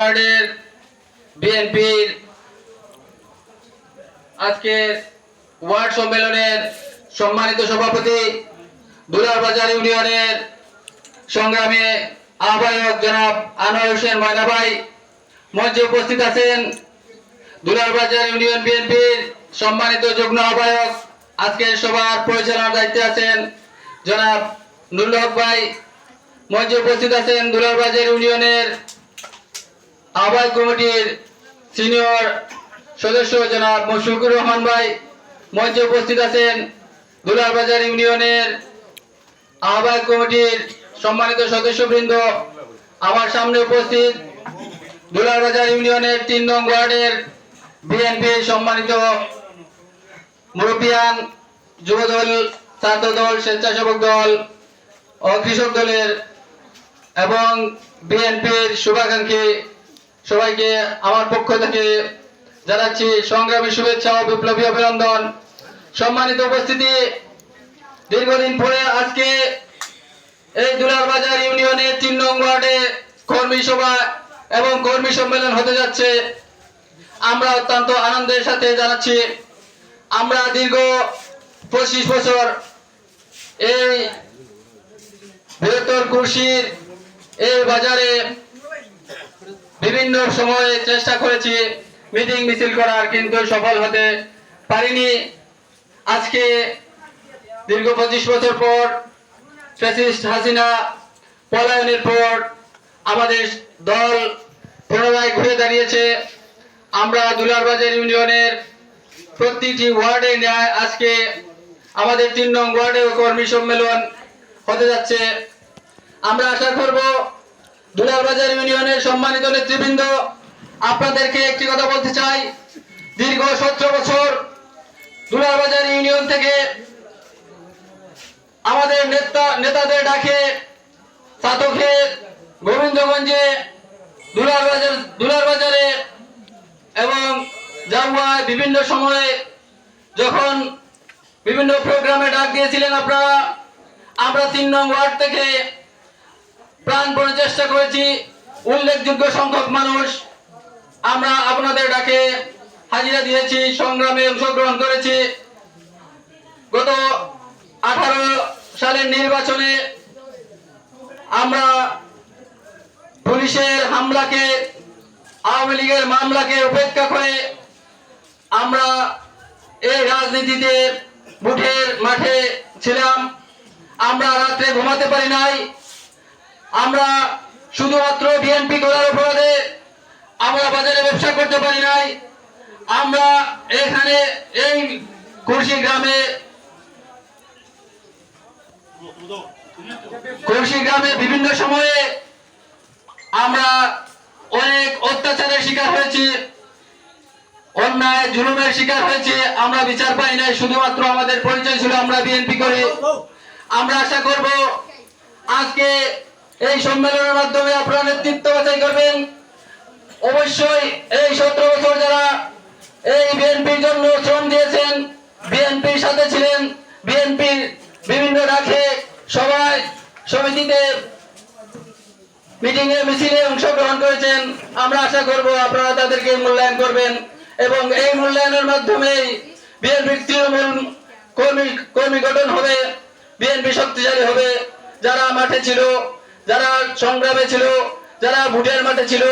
ওয়ার্ডের বিএনপির আজকের ওয়ার্ড সম্মেলনের সম্মানিত সভাপতি দুলারবাজার ইউনিয়নের সংগ্রামী আহ্বায়ক জনাব আনোয়ার হোসেন ময়না ভাই মঞ্চে উপস্থিত আছেন। দুলারবাজার ইউনিয়ন বিএনপির সম্মানিত যুগ্ম আহ্বায়ক আজকের সভার পরিচালনার দায়িত্বে আছেন জনাব নুরুল হক ভাই মঞ্চে উপস্থিত আছেন। দুলারবাজার ইউনিয়নের আহ্বায়ক কমিটির সিনিয়র সদস্য জনাব মুশফিকুর রহমান ভাই মঞ্চে উপস্থিত আছেন। দুলারবাজার ইউনিয়নের আহ্বায়ক কমিটির সম্মানিত সদস্যবৃন্দ আমার সামনে উপস্থিত দুলারবাজার ইউনিয়নের ৩ নং ওয়ার্ডের বিএনপি সম্মানিত মুরব্বিয়ান, যুবদল, ছাত্রদল, স্বেচ্ছাসেবক দল ও কৃষক দলের এবং বিএনপির শুভাকাঙ্ক্ষী সবাইকে আমার পক্ষ থেকে জানাচ্ছি সংগ্রামী শুভেচ্ছা ও বিপ্লবী অভিনন্দন। সম্মানিত উপস্থিতি, দীর্ঘদিন পরে আজকে এই দুলারবাজার ইউনিয়নের ৩ নং ওয়ার্ডে কর্মী সভা এবং কর্মী সম্মেলন হতে যাচ্ছে। আমরা অত্যন্ত আনন্দের সাথে জানাচ্ছি আমরা দীর্ঘ 25 বছর এই বৃহত্তর কুর্শির এই বাজারে বিভিন্ন সময়ে চেষ্টা করেছি মিটিং মিছিল করার, কিন্তু সফল হতে পারিনি। আজকে দীর্ঘ 25 বছর পর ফ্যাসিস্ট হাসিনা পলায়নের পর আমাদের দল পুনরায় ঘুরে দাঁড়িয়েছে। আমরা দুলারবাজার ইউনিয়নের প্রতিটি ওয়ার্ডে ন্যায় আজকে আমাদের ৩ নং ওয়ার্ডেও কর্মী সম্মেলন হতে যাচ্ছে। আমরা আশা করব দুলারবাজার ইউনিয়নের সম্মানিত নেতৃবৃন্দ, আপনাদেরকে একটি কথা বলতে চাই, দীর্ঘ 17 বছর দুলারবাজার ইউনিয়ন থেকে আমাদের নেতাদের ডাকে সাতকে, গোবিন্দগঞ্জে, দুলারবাজারে এবং জামুয়ায় বিভিন্ন সময়ে যখন বিভিন্ন প্রোগ্রামে ডাক দিয়েছিলেন আপনারা, আমরা ৩ নং ওয়ার্ড থেকে প্রাণপণে চেষ্টা করেছি। উল্লেখযোগ্য সংখ্যক মানুষ আমরা আপনাদের ডাকে হাজিরা দিয়েছি, সংগ্রামে অংশগ্রহণ করেছি। গত 18 সালের নির্বাচনে আমরা পুলিশের হামলাকে, আওয়ামী লীগের মামলাকে উপেক্ষা করে আমরা এই রাজনীতিতে বুথের মাঠে ছিলাম। আমরা রাত্রে ঘুমাতে পারি নাই। আমরা শুধুমাত্র বিএনপি করার অপরাধে আমরা বাজারে ব্যবসা করতে পারি নাই। আমরা এখানে এই কুর্শি গ্রামে বিভিন্ন সময়ে আমরা অনেক অত্যাচারের শিকার হয়েছি, অন্যায় জুলুমের শিকার হয়েছে। আমরা বিচার পাই নাই, শুধুমাত্র আমাদের পরিচয় ছিল আমরা বিএনপি করি। আমরা আশা করব আজকে এই সম্মেলনের মাধ্যমে আপনারা নেতৃত্ব বাছাই করবেন। অবশ্যই এই 17 বছর যারা এই বিএনপির জন্য শ্রম দিয়েছেন, বিএনপির সাথে ছিলেন, বিএনপির বিভিন্ন ডাকে সবাই সমিতিতে মিটিংয়ে মিছিলে অংশগ্রহণ করেছেন, আমরা আশা করব আপনারা তাদেরকে মূল্যায়ন করবেন এবং এই মূল্যায়নের মাধ্যমে বিএনপির তৃণমূল কর্মী গঠন হবে, বিএনপি শক্তিশালী হবে। যারা মাঠে ছিল, যারা সংগ্রামে ছিল, যারা ভোটের মাঠে ছিল,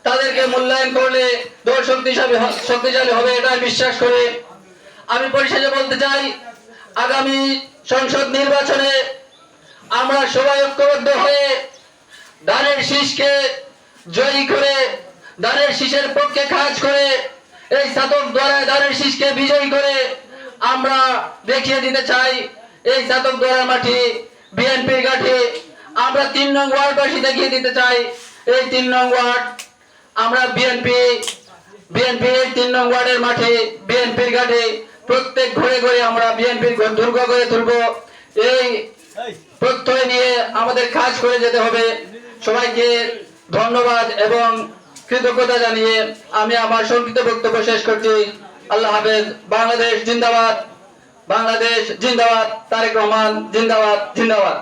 তাদেরকে মূল্যায়ন করলে দল শক্তিশালী হবে, এটা বিশ্বাস করে আমি পরিশেষে বলতে চাই, আগামী সংসদ নির্বাচনে আমরা সবাই ঐক্যবদ্ধ হয়ে ধানের শীষকে জয়ী করে, ধানের শীষের পক্ষে কাজ করে, এই ছাতক দ্বারা ধানের শীষকে বিজয়ী করে আমরা দেখিয়ে দিতে চাই এই ছাতক দ্বারা মাটি বিএনপির ঘাটে। আমরা ৩ নং ওয়ার্ডবাসী দেখিয়ে দিতে চাই এই 3 নং ওয়ার্ড আমরা বিএনপির 3 নং ওয়ার্ডের মাঠে, বিএনপির ঘাটে প্রত্যেক ঘরে ঘরে আমরা বিএনপির দুর্গ করে তুলব। এই প্রত্যয় নিয়ে আমাদের কাজ করে যেতে হবে। সবাইকে ধন্যবাদ এবং কৃতজ্ঞতা জানিয়ে আমি আমার সংক্ষিপ্ত বক্তব্য শেষ করছি। আল্লাহ হাফেজ। বাংলাদেশ জিন্দাবাদ, বাংলাদেশ জিন্দাবাদ, তারেক রহমান জিন্দাবাদ, জিন্দাবাদ।